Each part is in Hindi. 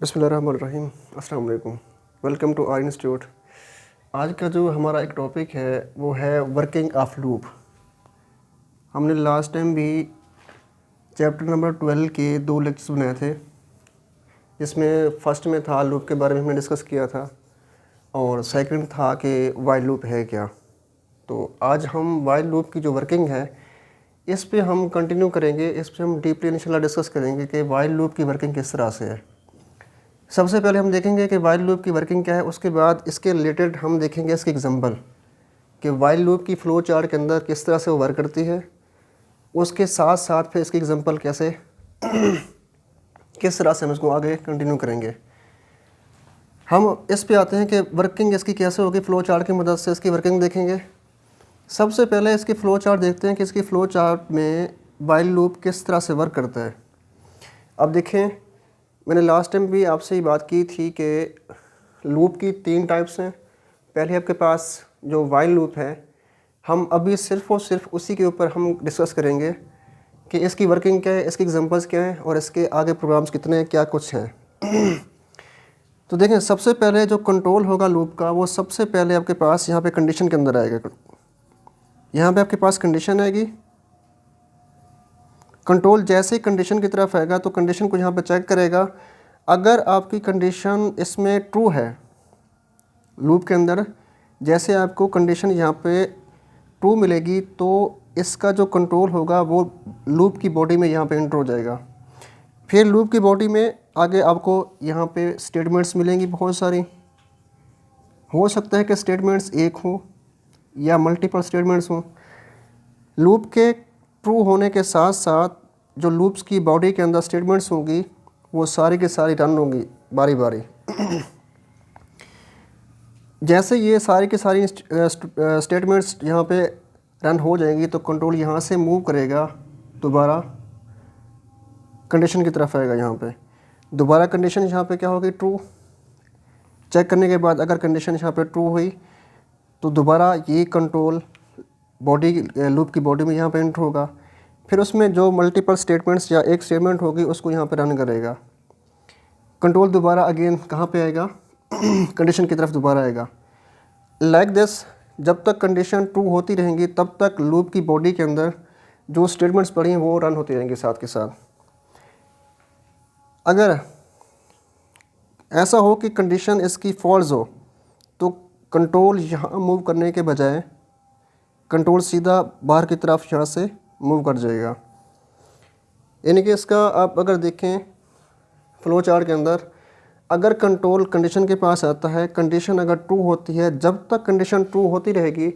बिस्मिल्लाहिर्रहमानिर्रहीम। अस्सलाम वालेकुम। Welcome to our institute. आज का जो हमारा एक टॉपिक है वो है वर्किंग ऑफ लूप। हमने लास्ट टाइम भी चैप्टर नंबर 12 के 2 लेक्चर्स बनाए थे, जिसमें फ़र्स्ट में था लूप के बारे में हमने डिस्कस किया था और सेकंड था कि वाइल लूप है क्या। तो आज हम वाइल लूप की जो वर्किंग है इस पे हम कंटिन्यू करेंगे। इस पे हम डीपली इंशाल्लाह डिस्कस करेंगे कि वाइल लूप की वर्किंग किस तरह से है। सबसे पहले हम देखेंगे कि वाइल लूप की वर्किंग क्या है, उसके बाद इसके रिलेटेड हम देखेंगे इसके एग्जांपल कि वाइल लूप की फ़्लो चार्ट के अंदर किस तरह से वो वर्क करती है। उसके साथ साथ फिर इसके एग्जांपल कैसे किस तरह से हम इसको आगे कंटिन्यू करेंगे। हम इस पे आते हैं कि वर्किंग इसकी कैसे होगी। फ़्लो चार्ट की मदद से इसकी वर्किंग देखेंगे। सबसे पहले इसकी फ़्लो चार्ट देखते हैं कि इसकी फ़्लो चार्ट में वाइल लूप किस तरह से वर्क करता है। अब देखें, मैंने लास्ट टाइम भी आपसे ही बात की थी कि लूप की 3 टाइप्स हैं। पहले आपके पास जो वाइल लूप है, हम अभी सिर्फ़ और सिर्फ उसी के ऊपर हम डिस्कस करेंगे कि इसकी वर्किंग क्या है, इसके एग्जांपल्स क्या हैं और इसके आगे प्रोग्राम्स कितने हैं, क्या कुछ हैं। तो देखें, सबसे पहले जो कंट्रोल होगा लूप का, वो सबसे पहले आपके पास यहाँ पे कंडीशन के अंदर आएगा। यहाँ पे आपके पास कंडीशन आएगी। कंट्रोल जैसे ही कंडीशन की तरफ आएगा तो कंडीशन को यहाँ पे चेक करेगा। अगर आपकी कंडीशन इसमें ट्रू है लूप के अंदर, जैसे आपको कंडीशन यहाँ पे ट्रू मिलेगी तो इसका जो कंट्रोल होगा वो लूप की बॉडी में यहाँ पे एंटर हो जाएगा। फिर लूप की बॉडी में आगे आपको यहाँ पे स्टेटमेंट्स मिलेंगी बहुत सारी। हो सकता है कि स्टेटमेंट्स एक हों या मल्टीपल स्टेटमेंट्स हों। लूप के ट्रू होने के साथ साथ जो लूप्स की बॉडी के अंदर स्टेटमेंट्स होंगी वो सारी की सारी रन होंगी बारी बारी। जैसे ये सारी की सारी स्टेटमेंट्स यहाँ पे रन हो जाएंगी तो कंट्रोल यहाँ से मूव करेगा, दोबारा कंडीशन की तरफ आएगा। यहाँ पे दोबारा कंडीशन यहाँ पे क्या होगी, ट्रू। चेक करने के बाद अगर कंडीशन यहाँ पे ट्रू हुई तो दोबारा ये कंट्रोल बॉडी लूप की बॉडी में यहाँ पे एंटर होगा। फिर उसमें जो मल्टीपल स्टेटमेंट्स या एक स्टेटमेंट होगी उसको यहाँ पे रन करेगा। कंट्रोल दोबारा अगेन कहाँ पे आएगा कंडीशन की तरफ दोबारा आएगा। लाइक दिस, जब तक कंडीशन ट्रू होती रहेंगी तब तक लूप की बॉडी के अंदर जो स्टेटमेंट्स पड़ी हैं वो रन होती रहेंगी साथ के साथ। अगर ऐसा हो कि कंडीशन इसकी फॉल्स हो तो कंट्रोल यहाँ मूव करने के बजाय कंट्रोल सीधा बाहर की तरफ यहाँ से मूव कर जाएगा। यानी कि इसका आप अगर देखें फ़्लो चार्ट के अंदर, अगर कंट्रोल कंडीशन के पास आता है, कंडीशन अगर ट्रू होती है, जब तक कंडीशन ट्रू होती रहेगी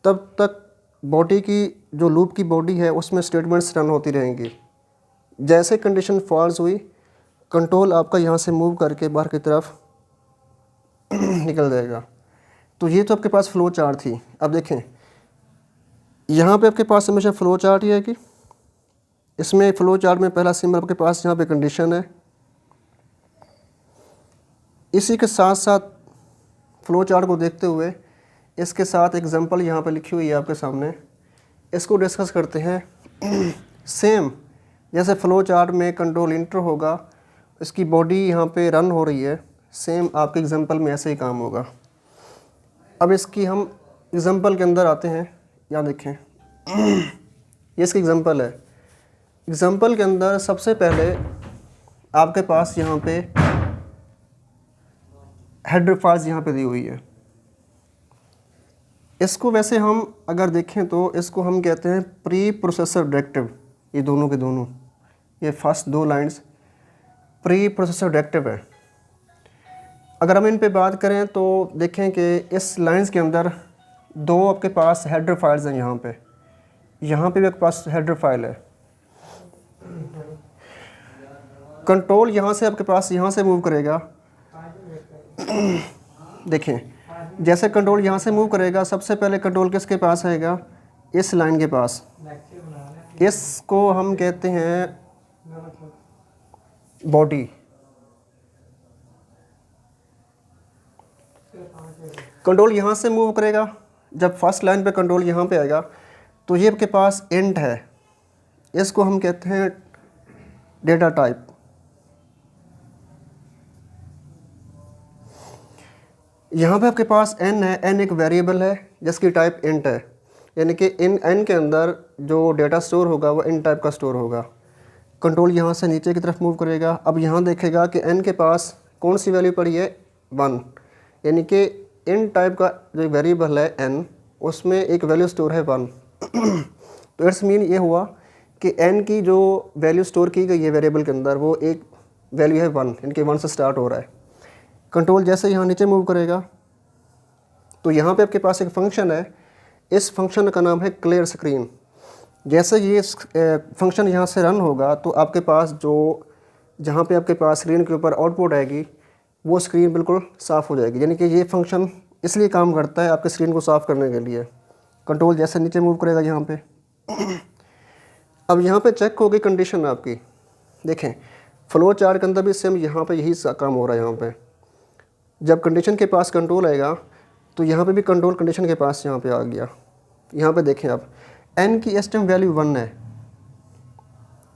तब तक बॉडी की जो लूप की बॉडी है उसमें स्टेटमेंट्स रन होती रहेंगी। जैसे कंडीशन फॉल्स हुई कंट्रोल आपका यहाँ से मूव करके बाहर की तरफ निकल जाएगा। तो ये तो आपके पास फ़्लो चार्ट थी। अब देखें, यहाँ पे आपके पास हमेशा फ़्लो चार्ट ही है कि इसमें फ़्लो चार्ट में पहला सिंबल आपके पास यहाँ पे कंडीशन है। इसी के साथ साथ फ़्लो चार्ट को देखते हुए इसके साथ एग्जांपल यहाँ पे लिखी हुई है आपके सामने, इसको डिस्कस करते हैं। सेम जैसे फ़्लो चार्ट में कंट्रोल इंटर होगा, इसकी बॉडी यहाँ पे रन हो रही है, सेम आपके एग्जांपल में ऐसे ही काम होगा। अब इसकी हम एग्जांपल के अंदर आते हैं। यहाँ देखें, ये इसकी एग्जांपल है। एग्जांपल के अंदर सबसे पहले आपके पास यहाँ पे हेडर फाइल्स यहाँ पे दी हुई है। इसको वैसे हम अगर देखें तो इसको हम कहते हैं प्री प्रोसेसर डायरेक्टिव। ये दोनों के दोनों, ये first 2 lines pre processor directive है। अगर हम इन पे बात करें तो देखें कि इस लाइंस के अंदर 2 आपके पास हेडर फाइल्स हैं। यहाँ पे भी आपके पास हेडर फाइल है। कंट्रोल यहाँ से आपके पास यहाँ से मूव करेगा। देखें, जैसे कंट्रोल यहाँ से मूव करेगा, सबसे पहले कंट्रोल किसके पास आएगा, इस लाइन के पास। इसको हम कहते हैं बॉडी। कंट्रोल यहाँ से मूव करेगा, जब फर्स्ट लाइन पे कंट्रोल यहाँ पे आएगा तो ये आपके पास इंट है, इसको हम कहते हैं डेटा टाइप। यहाँ पे आपके पास n है, n एक वेरिएबल है जिसकी टाइप इंट है, यानी कि इन n के अंदर जो डेटा स्टोर होगा वो इन टाइप का स्टोर होगा। कंट्रोल यहाँ से नीचे की तरफ मूव करेगा। अब यहाँ देखेगा कि n के पास कौन सी वैल्यू पड़ी है, 1, यानी कि इन टाइप का जो वेरिएबल है n, उसमें एक वैल्यू स्टोर है 1। तो इट्स मीन ये हुआ कि n की जो वैल्यू स्टोर की गई है वेरिएबल के अंदर वो एक वैल्यू है 1, यानी कि 1 से स्टार्ट हो रहा है। कंट्रोल जैसे यहाँ नीचे मूव करेगा तो यहाँ पे आपके पास एक फंक्शन है, इस फंक्शन का नाम है क्लियर स्क्रीन। जैसे ये फंक्शन यहाँ से रन होगा तो आपके पास जो जहाँ पे आपके पास स्क्रीन के ऊपर आउटपुट आएगी वो स्क्रीन बिल्कुल साफ़ हो जाएगी, यानी कि ये फंक्शन इसलिए काम करता है आपके स्क्रीन को साफ़ करने के लिए। कंट्रोल जैसे नीचे मूव करेगा यहाँ पे अब यहाँ पे चेक होगी कंडीशन आपकी। देखें फ्लो चार्ट के अंदर भी सेम यहाँ पे यही काम हो रहा है। यहाँ पे जब कंडीशन के पास कंट्रोल आएगा तो यहाँ पे भी कंट्रोल कंडीशन के पास यहाँ पे आ गया। यहाँ पे देखें आप n की इस टाइम वैल्यू 1 है,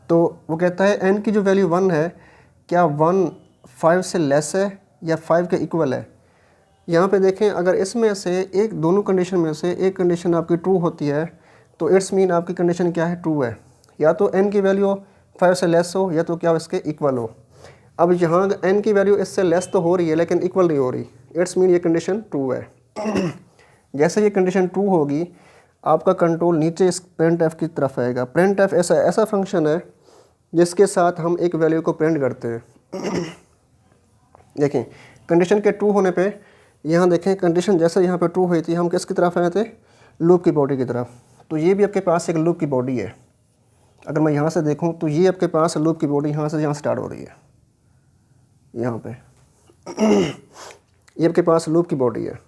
तो वो कहता है n की जो वैल्यू 1 है क्या 1 5 से लेस है या 5 के इक्वल है। यहाँ पे देखें अगर इसमें से एक दोनों कंडीशन में से एक कंडीशन आपकी ट्रू होती है तो इट्स मीन आपकी कंडीशन क्या है, ट्रू है। या तो n की वैल्यू 5 से लेस हो या तो क्या इसके इक्वल हो। अब यहाँ n की वैल्यू इससे लेस तो हो रही है लेकिन इक्वल नहीं हो रही, इट्स मीन ये कंडीशन ट्रू है। जैसे ये कंडीशन ट्रू होगी आपका कंट्रोल नीचे इस प्रिंट एफ की तरफ आएगा। प्रिंट एफ ऐसा फंक्शन है जिसके साथ हम एक वैल्यू को प्रिंट करते हैं। देखें कंडीशन के ट्रू होने पे यहाँ देखें कंडीशन जैसे यहाँ पे ट्रू हुई थी हम किसकी तरफ आए थे, लूप की बॉडी की तरफ। तो ये भी आपके पास एक लूप की बॉडी है। अगर मैं यहाँ से देखूँ तो ये आपके पास लूप की बॉडी यहाँ से यहाँ स्टार्ट हो रही है, यहाँ पे ये आपके पास लूप की बॉडी है।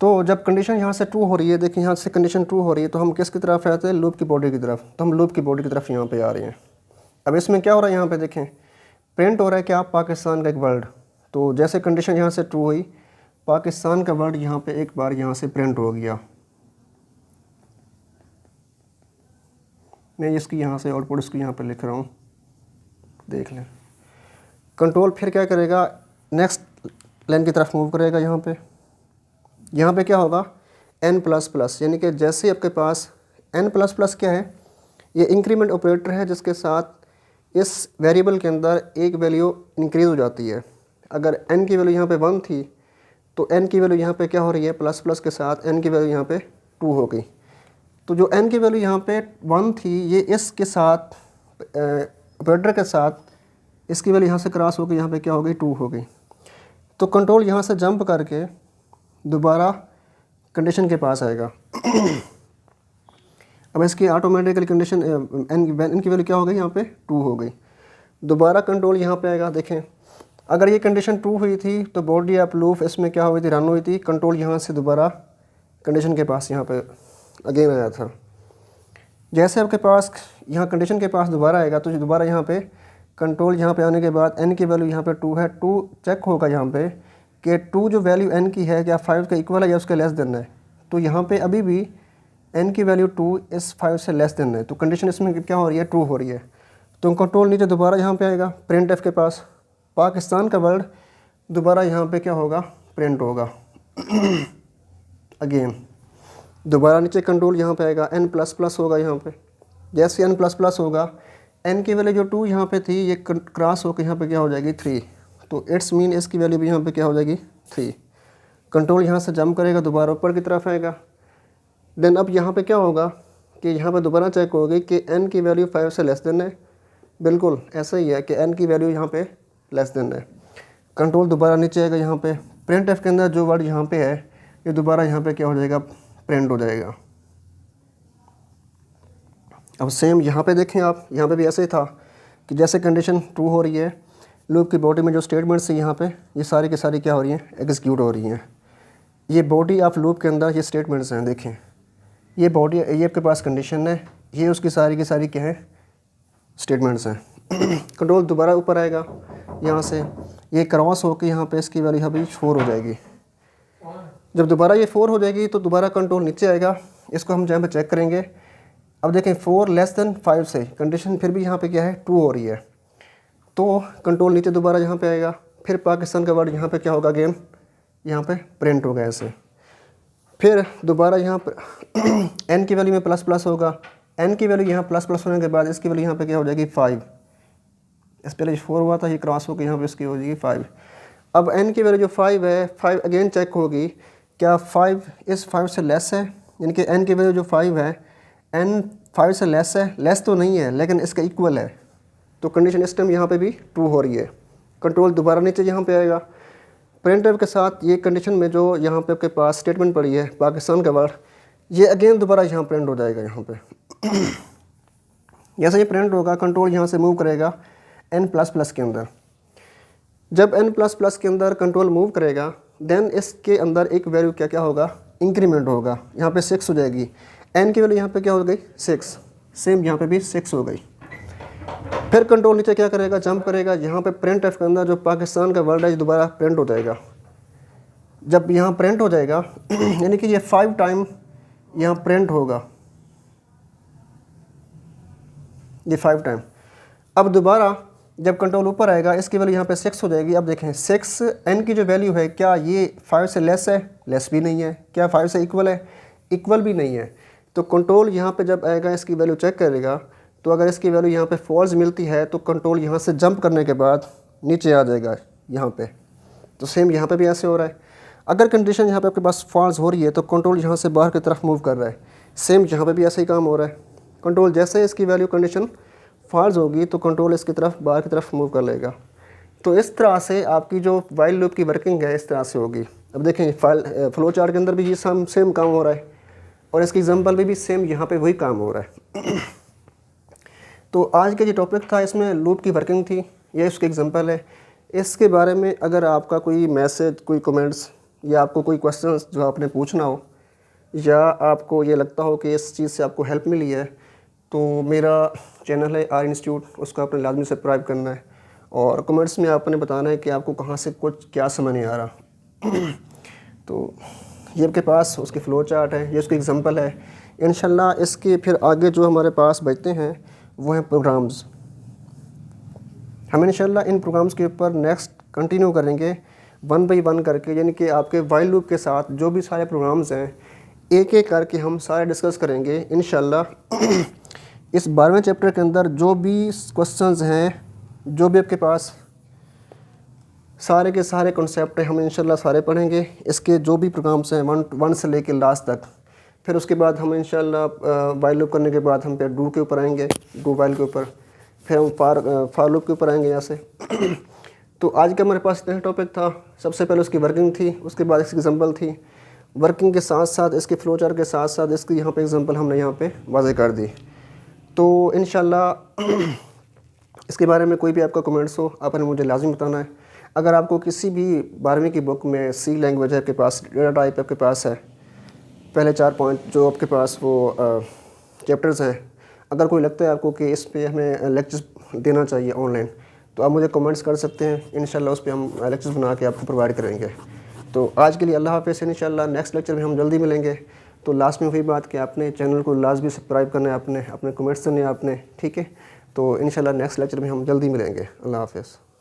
तो जब कंडीशन यहाँ से ट्रू हो रही है, देखिए यहाँ से कंडीशन ट्रू हो रही है तो हम किसकी तरफ आते हैं, लूप की बॉडी की तरफ। तो हम लूप की बॉडी की तरफ यहाँ पे आ रहे हैं। अब इसमें क्या हो रहा है, यहाँ पे देखें प्रिंट हो रहा है कि आप पाकिस्तान का एक वर्ड। तो जैसे कंडीशन यहाँ से ट्रू हुई पाकिस्तान का वर्ड यहाँ पे एक बार यहाँ से प्रिंट हो गया। मैं इसकी यहाँ से आउटपुट इसकी यहाँ पे लिख रहा हूँ, देख लें। कंट्रोल फिर क्या करेगा, नेक्स्ट लाइन की तरफ मूव करेगा। यहाँ पे क्या होगा n++, यानी कि जैसे आपके पास n++ क्या है, ये इंक्रीमेंट ऑपरेटर है जिसके साथ इस वेरिएबल के अंदर एक वैल्यू इंक्रीज़ हो जाती है। अगर n की वैल्यू यहाँ पे 1 थी तो n की वैल्यू यहाँ पे क्या हो रही है, प्लस के साथ n की वैल्यू यहाँ पे 2 हो गई। तो जो n की वैल्यू यहाँ पे 1 थी ये इसके साथ ऑपरेटर के साथ इसकी वैल्यू यहाँ से क्रॉस होकर यहाँ पे क्या हो गई, 2 हो गई। तो कंट्रोल यहाँ से जंप करके दोबारा कंडीशन के पास आएगा। अब इसकी ऑटोमेटिकली कंडीशन n की वैल्यू क्या हो गई, यहाँ पे 2 हो गई। दोबारा कंट्रोल यहाँ पे आएगा। देखें अगर ये कंडीशन ट्रू हुई थी तो बॉडी ऑफ लूप इसमें क्या हुई थी, रन हुई थी। कंट्रोल यहाँ से दोबारा कंडीशन के पास यहाँ पे अगेन आया था। जैसे आपके पास यहाँ कंडीशन के पास दोबारा आएगा तो दोबारा यहाँ पे कंट्रोल यहाँ पे आने के बाद n की वैल्यू यहाँ पे 2 है, 2 चेक होगा यहाँ पे कि 2 जो वैल्यू n की है क्या 5 के इक्वल है या उसके लेस देन है। तो यहाँ पे अभी भी n की वैल्यू 2 इस 5 से लेस देन है, तो कंडीशन इसमें क्या हो रही है, ट्रू हो रही है। तो कंट्रोल नीचे दोबारा यहाँ पे आएगा, प्रिंट एफ के पास पाकिस्तान का वर्ड दोबारा यहाँ पे क्या होगा, प्रिंट होगा। अगेन दोबारा नीचे कंट्रोल यहाँ पे आएगा, n++ होगा यहाँ पे। जैसे n++ होगा n की वैल्यू जो 2 यहाँ पे थी ये क्रॉस होकर यहाँ पे क्या हो जाएगी, 3। तो इट्स मीन इसकी वैल्यू भी यहाँ पे क्या हो जाएगी, 3। कंट्रोल यहाँ से जंप करेगा, दोबारा ऊपर की तरफ आएगा। देन अब यहाँ पे क्या होगा कि यहाँ पे दोबारा चेक होगी कि n की वैल्यू 5 से लेस देन है। बिल्कुल ऐसा ही है कि n की वैल्यू यहाँ पे लेस देन है। कंट्रोल दोबारा नीचे आएगा, यहाँ पे प्रिंट एफ के अंदर जो वर्ड यहाँ पे है ये दोबारा यहाँ पे क्या हो जाएगा, प्रिंट हो जाएगा। अब सेम यहाँ पे देखें आप, यहाँ पे भी ऐसे ही था कि जैसे कंडीशन ट्रू हो रही है लूप की बॉडी में जो स्टेटमेंट्स हैं यहाँ पे ये सारी की सारी क्या हो रही हैं, एग्जीक्यूट हो रही हैं। ये बॉडी ऑफ लूप के अंदर ये स्टेटमेंट्स हैं। देखें ये बॉडी, ये आपके पास कंडीशन है, ये उसकी सारी की सारी क्या है, स्टेटमेंट्स हैं। कंट्रोल दोबारा ऊपर आएगा, यहाँ से ये क्रॉस होकर यहाँ पे इसकी वैल्यू अभी 4 हो जाएगी। जब दोबारा ये 4 हो जाएगी तो दोबारा कंट्रोल नीचे आएगा, इसको हम जहाँ पे चेक करेंगे। अब देखें 4 लेस देन 5 से कंडीशन फिर भी यहाँ पे क्या है, 2 हो रही है। तो कंट्रोल नीचे दोबारा यहाँ पे आएगा, फिर पाकिस्तान का वर्ड यहाँ पे क्या होगा, अगेन यहाँ पे प्रिंट होगा ऐसे। फिर दोबारा यहाँ पर n की वैल्यू में प्लस प्लस होगा, n की वैल्यू यहाँ प्लस प्लस होने के बाद इसकी वैल्यू यहाँ पे क्या हो जाएगी 5। इस पहले 4 हुआ था, ये क्रॉस होकर यहाँ पे इसकी हो जाएगी 5। अब n की वैल्यू जो 5 है, 5 अगेन चेक होगी, क्या 5 इस 5 से लेस है, यानी कि n की वैल्यू जो 5 है, n 5 से लेस है, लेस तो नहीं है लेकिन इसका इक्वल है, तो कंडीशन इस टाइम यहाँ पे भी ट्रू हो रही है। कंट्रोल दोबारा नीचे यहाँ पे आएगा। प्रिंटफ के साथ ये कंडीशन में जो यहाँ पे आपके पास स्टेटमेंट पड़ी है पाकिस्तान का वर्ड, ये अगेन दोबारा यहाँ प्रिंट हो जाएगा। यहाँ पे जैसे ये प्रिंट होगा, कंट्रोल यहाँ से मूव करेगा n++ के अंदर। जब n++ के अंदर कंट्रोल मूव करेगा, देन इसके अंदर एक वैल्यू क्या क्या होगा, इंक्रीमेंट होगा, यहाँ पे 6 हो जाएगी। n की वैल्यू यहाँ पे क्या हो गई 6, सेम यहाँ पे भी 6 हो गई। फिर कंट्रोल नीचे क्या करेगा, जंप करेगा, यहाँ पे प्रिंट एफ के अंदर जो पाकिस्तान का वर्ड है दोबारा प्रिंट हो जाएगा। जब यहाँ प्रिंट हो जाएगा यानी कि ये 5 टाइम यहाँ प्रिंट होगा, ये 5 टाइम। अब दोबारा जब कंट्रोल ऊपर आएगा, इसकी वैल्यू यहाँ पे 6 हो जाएगी। अब देखें 6 n की जो वैल्यू है, क्या ये 5 से लेस है, लेस भी नहीं है, क्या 5 से इक्वल है, इक्वल भी नहीं है। तो कंट्रोल यहाँ पे जब आएगा इसकी वैल्यू चेक करेगा, तो अगर इसकी वैल्यू यहाँ पे फॉल्स मिलती है तो कंट्रोल यहाँ से जंप करने के बाद नीचे आ जाएगा यहाँ पे। तो सेम यहाँ पे भी ऐसे हो रहा है। अगर कंडीशन यहाँ पे आपके पास फॉल्स हो रही है तो कंट्रोल यहाँ से बाहर की तरफ मूव कर रहा है, सेम यहाँ पे भी ऐसे ही काम हो रहा है। कंट्रोल जैसे ही इसकी वैल्यू कंडीशन फॉल्स होगी तो कंट्रोल इसकी तरफ बाहर की तरफ मूव कर लेगा। तो इस तरह से आपकी जो वाइल लूप की वर्किंग है इस तरह से होगी। अब देखें फ्लो चार्ट के अंदर भी ये सेम काम हो रहा है और इसकी एग्जाम्पल में भी सेम यहाँ पे वही काम हो रहा है। तो आज का जो टॉपिक था इसमें लूप की वर्किंग थी, ये उसकी एग्जांपल है। इसके बारे में अगर आपका कोई मैसेज, कोई कमेंट्स या आपको कोई क्वेश्चंस जो आपने पूछना हो, या आपको ये लगता हो कि इस चीज़ से आपको हेल्प मिली है, तो मेरा चैनल है आर इंस्टीट्यूट, उसको आपने लाजमी सब्सक्राइब करना है और कमेंट्स में आपने बताना है कि आपको कहाँ से कुछ क्या समझ नहीं आ रहा। तो ये आपके पास उसकी फ़्लो चार्ट है, ये उसकी एग्जांपल है। इंशाल्लाह इसके फिर आगे जो हमारे पास बचते हैं वो हैं प्रोग्राम्स। हम इंशाल्लाह इन प्रोग्राम्स के ऊपर नेक्स्ट कंटिन्यू करेंगे 1 बाय 1 करके, यानी कि आपके वाइल लूप के साथ जो भी सारे प्रोग्राम्स हैं एक एक करके हम सारे डिस्कस करेंगे इंशाल्लाह। इस 12वें चैप्टर के अंदर जो भी क्वेश्चंस हैं, जो भी आपके पास सारे के सारे कॉन्सेप्ट हैं, हम इंशाल्लाह सारे पढ़ेंगे। इसके जो भी प्रोग्राम्स हैं 1 से लेकर लास्ट तक। फिर उसके बाद हम इंशाल्लाह वाइल लूप करने के बाद हम फिर डू के ऊपर आएंगे, डू वाइल के ऊपर, फिर हम फार लूप के ऊपर आएंगे यहाँ से। तो आज का हमारे पास इतना टॉपिक था। सबसे पहले उसकी वर्किंग थी, उसके बाद इसकी एग्जांपल थी। वर्किंग के साथ साथ इसके फ्लो चार्ट के साथ साथ इसकी यहाँ पे एग्जांपल हमने यहाँ पे वाज़ेह कर दी। तो इंशाल्लाह इसके बारे में कोई भी आपका कमेंट्स हो आपने मुझे लाजिम बताना है। अगर आपको किसी भी 12वीं की बुक में सी लैंग्वेज आपके पास, डेटा टाइप आपके पास है, पहले 4 पॉइंट जो आपके पास वो चैप्टर्स हैं, अगर कोई लगता है आपको कि इस पे हमें लेक्चर्स देना चाहिए ऑनलाइन, तो आप मुझे कमेंट्स कर सकते हैं। इंशाल्लाह उस पे हम लेक्चर्स बना के आपको प्रोवाइड करेंगे। तो आज के लिए अल्लाह हाफ़िज़। इंशाल्लाह नेक्स्ट लेक्चर में हम जल्दी मिलेंगे। तो लास्ट में वही बात कि आपने चैनल को लाजमी सब्सक्राइब करना है, आपने अपने कमेंट्स करने हैं आपने, ठीक है। तो इंशाल्लाह नेक्स्ट लेक्चर में हम जल्दी मिलेंगे। अल्लाह हाफ़िज़।